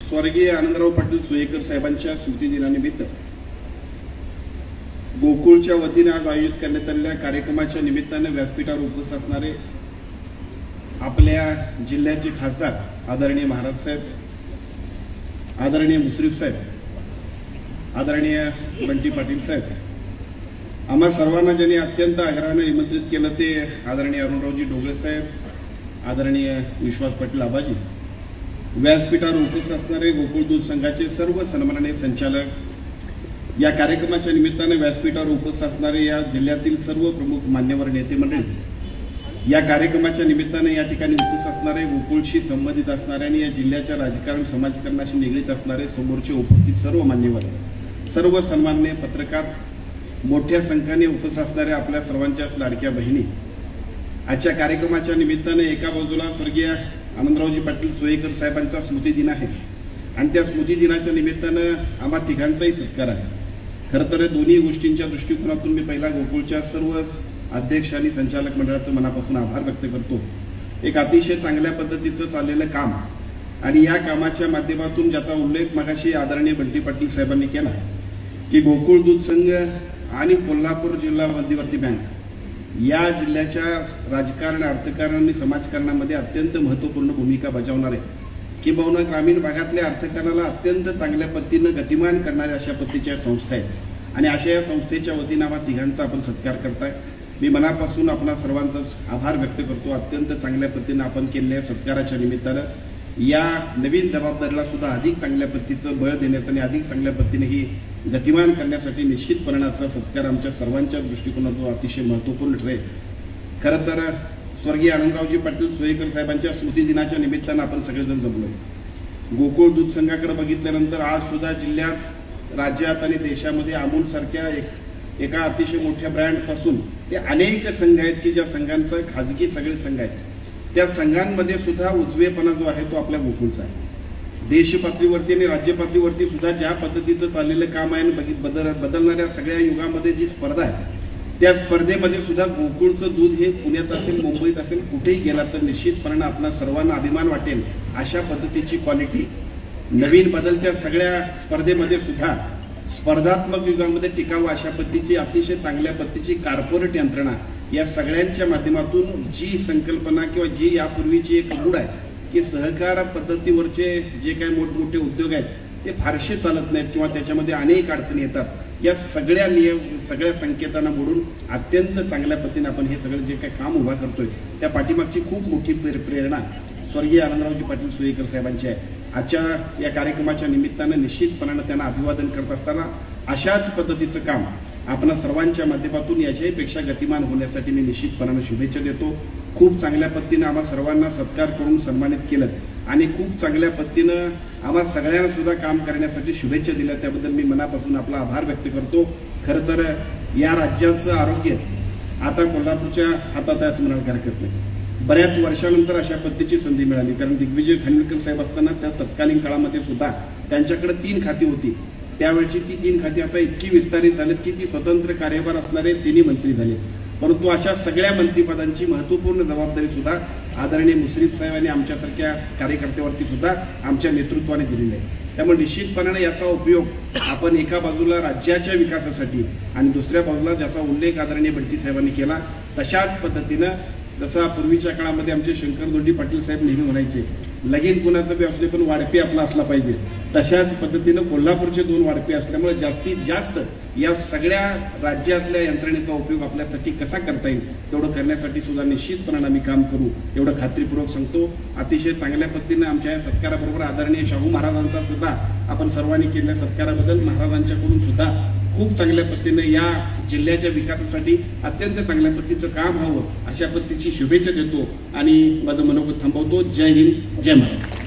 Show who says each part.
Speaker 1: स्वर्गीय आनंदराव पाटील सुयेकर साहेबांच्या स्मृतिदिनानिमित्त गोकुळच्या वतीने आज आयोजित करण्यात आलेल्या कार्यक्रमाच्या निमित्ताने व्यासपीठावर उपस्थित असणारे आपल्या जिल्ह्याचे खासदार आदरणीय महाराज साहेब, आदरणीय मुश्रीफ साहेब, आदरणीय बंटी पाटील साहेब, आम्हा सर्वांना ज्यांनी अत्यंत आग्रहाने निमंत्रित केलं ते आदरणीय अरुणरावजी ढोगळे साहेब, आदरणीय विश्वास पाटील आबाजी, व्यासपीठावर उपस्थित असणारे गोकुळ दूध संघाचे सर्व सन्माननीय संचालक, या कार्यक्रमाच्या निमित्ताने व्यासपीठावर उपस्थित असणारे या जिल्ह्यातील सर्व प्रमुख मान्यवर नेते मंडळी, या कार्यक्रमाच्या निमित्ताने या ठिकाणी उपस्थित असणारे गोकुळशी संबंधित असणारे आणि या जिल्ह्याच्या राजकारण समाजकारणाशी निगडीत असणारे समोरचे उपस्थित सर्व मान्यवर, सर्व सन्माननीय पत्रकार, मोठ्या संख्येने उपस्थित असणाऱ्या आपल्या सर्वांच्याच लाडक्या बहिणी, आजच्या कार्यक्रमाच्या निमित्ताने एका बाजूला स्वर्गीय आनंदरावजी पाटील सुयेकर साहेबांचा स्मृतिदिन आहे आणि त्या स्मृतिदिनाच्या निमित्तानं आम्हा तिघांचाही सत्कार आहे। खरं तर दोन्ही गोष्टींच्या दृष्टिकोनातून मी पहिला गोकुळच्या सर्व अध्यक्ष आणि संचालक मंडळाचं मनापासून आभार व्यक्त करतो। एक अतिशय चांगल्या पद्धतीचं चाललेलं काम आणि या कामाच्या माध्यमातून ज्याचा उल्लेख मगाशी आदरणीय बंटी पाटील साहेबांनी केला की गोकुळ दूध संघ आणि कोल्हापूर जिल्हा मध्यवर्ती बँक या जिल्ह्याच्या राजकारण, अर्थकारण आणि समाजकारणामध्ये अत्यंत महत्त्वपूर्ण भूमिका बजावणारे, किंबहुना ग्रामीण भागातल्या अर्थकारणाला अत्यंत चांगल्या पद्धतीनं गतिमान करणाऱ्या अशा पद्धतीच्या संस्था आहेत आणि अशा या संस्थेच्या वतीनं आम्हा तिघांचा आपण सत्कार करताय। मी मनापासून आपणा सर्वांचा आभार व्यक्त करतो। अत्यंत चांगल्या पद्धतीनं आपण केलेल्या सत्काराच्या निमित्तानं या नवीन जबाबदारीला सुद्धा अधिक चांगल्या पद्धतीचं बळ देण्याचं आणि अधिक चांगल्या पद्धतीने ही गतिमान करण्यासाठी निश्चितपणाचा सत्कार आमच्या सर्वांच्या दृष्टिकोनातून अतिशय महत्त्वपूर्ण ठरेल। खरं तर स्वर्गीय आनंदरावजी पाटील सुयेकर साहेबांच्या स्मृतिदिनाच्या निमित्तानं आपण सगळेजण जमलोय। गोकुळ दूध संघाकडे बघितल्यानंतर आज सुद्धा जिल्ह्यात, राज्यात आणि देशामध्ये अमूल सारख्या एका अतिशय मोठ्या ब्रँडपासून ते अनेक संघ आहेत की ज्या संघांचं खाजगी सगळे संघ आहेत, त्या संघांमध्ये सुद्धा उजवेपणा जो आहे तो आपल्या गोकुळचा आहे। देश पातळीवरती आणि राज्य पातळीवरती सुद्धा ज्या पद्धतीचं चाललेलं काम आहे, बदलणाऱ्या सगळ्या युगामध्ये जी स्पर्धा आहे त्या स्पर्धेमध्ये सुद्धा गोकुळचं दूध हे पुण्यात असेल, मुंबईत असेल, कुठेही गेला तर निश्चितपणे आपल्या सर्वांना अभिमान वाटेल अशा पद्धतीची क्वालिटी नवीन बदलत्या सगळ्या स्पर्धेमध्ये सुद्धा स्पर्धात्मक युगामध्ये टिकावं अशा पद्धतीची अतिशय चांगल्या पद्धतीची कॉर्पोरेट यंत्रणा या सगळ्यांच्या माध्यमातून जी संकल्पना किंवा जी यापूर्वीची एक मूड आहे की सहकार पद्धतीवरचे जे काही मोठमोठे उद्योग आहेत ते फारसे चालत नाहीत किंवा त्याच्यामध्ये अनेक अडचणी येतात, या सगळ्या संकेतांना मोडून अत्यंत चांगल्या पद्धतीने आपण हे सगळं जे काही काम उभा करतोय त्या पाठीमागची खूप मोठी प्रेरणा स्वर्गीय आनंदरावजी पाटील सुयेकर साहेबांची आहे। आजच्या या कार्यक्रमाच्या निमित्तानं निश्चितपणानं त्यांना अभिवादन करत असताना अशाच पद्धतीचं काम आपण सर्वांच्या माध्यमातून याच्याहीपेक्षा गतिमान होण्यासाठी मी निश्चितपणानं शुभेच्छा देतो। खूप चांगल्या पद्धतीनं आम्हा सर्वांना सत्कार करून सन्मानित केलं आणि खूप चांगल्या पद्धतीनं आम्हा सगळ्यांना सुद्धा काम करण्यासाठी शुभेच्छा दिल्या, त्याबद्दल मी मनापासून आपला आभार व्यक्त करतो। खरं तर या राज्याचं आरोग्य आता कोल्हापूरच्या हातात आहे असं म्हणायला हरकत नाही। बऱ्याच वर्षानंतर अशा पद्धतीची संधी मिळाली, कारण दिग्विजय खानविलकर साहेब असताना त्या तत्कालीन काळामध्ये सुद्धा त्यांच्याकडे 3 खाती होती। त्यावेळची ती 3 खाती आता इतकी विस्तारित झालीत की ती स्वतंत्र कार्यभार असणारे 3 मंत्री झाले, परंतु अशा सगळ्या मंत्रिपदांची महत्त्वपूर्ण जबाबदारी सुद्धा आदरणीय मुश्रीफ साहेब आणि आमच्यासारख्या कार्यकर्त्यावरती सुद्धा आमच्या नेतृत्वाने दिलेली आहे। त्यामुळे निश्चितपणाने याचा उपयोग आपण एका बाजूला राज्याच्या विकासासाठी आणि दुसऱ्या बाजूला ज्याचा उल्लेख आदरणीय बंटी साहेबांनी केला तशाच पद्धतीनं, जसा पूर्वीच्या काळामध्ये आमचे शंकर दोंडी पाटील साहेब नेहमी म्हणायचे लगीन कुणाचं बी असले पण वाढपे आपला असला पाहिजे, तशाच पद्धतीनं कोल्हापूरचे 2 वाढपे असल्यामुळे जास्तीत जास्त या सगळ्या राज्यातल्या यंत्रणेचा उपयोग आपल्यासाठी कसा करता येईल तेवढं करण्यासाठी सुद्धा निश्चितपणाने आम्ही काम करू एवढं खात्रीपूर्वक सांगतो। अतिशय चांगल्या पद्धतीनं आमच्या या सत्काराबरोबर आदरणीय शाहू महाराजांचा सुद्धा आपण सर्वांनी केलेल्या सत्काराबद्दल महाराजांच्याकडून सुद्धा खूप चांगल्या पद्धतीने या जिल्ह्याच्या विकासासाठी अत्यंत चांगल्या पद्धतीचं काम व्हावं अशा पद्धतीची शुभेच्छा देतो आणि माझं मनोगत थांबवतो। जय हिंद, जय महाराष्ट्र।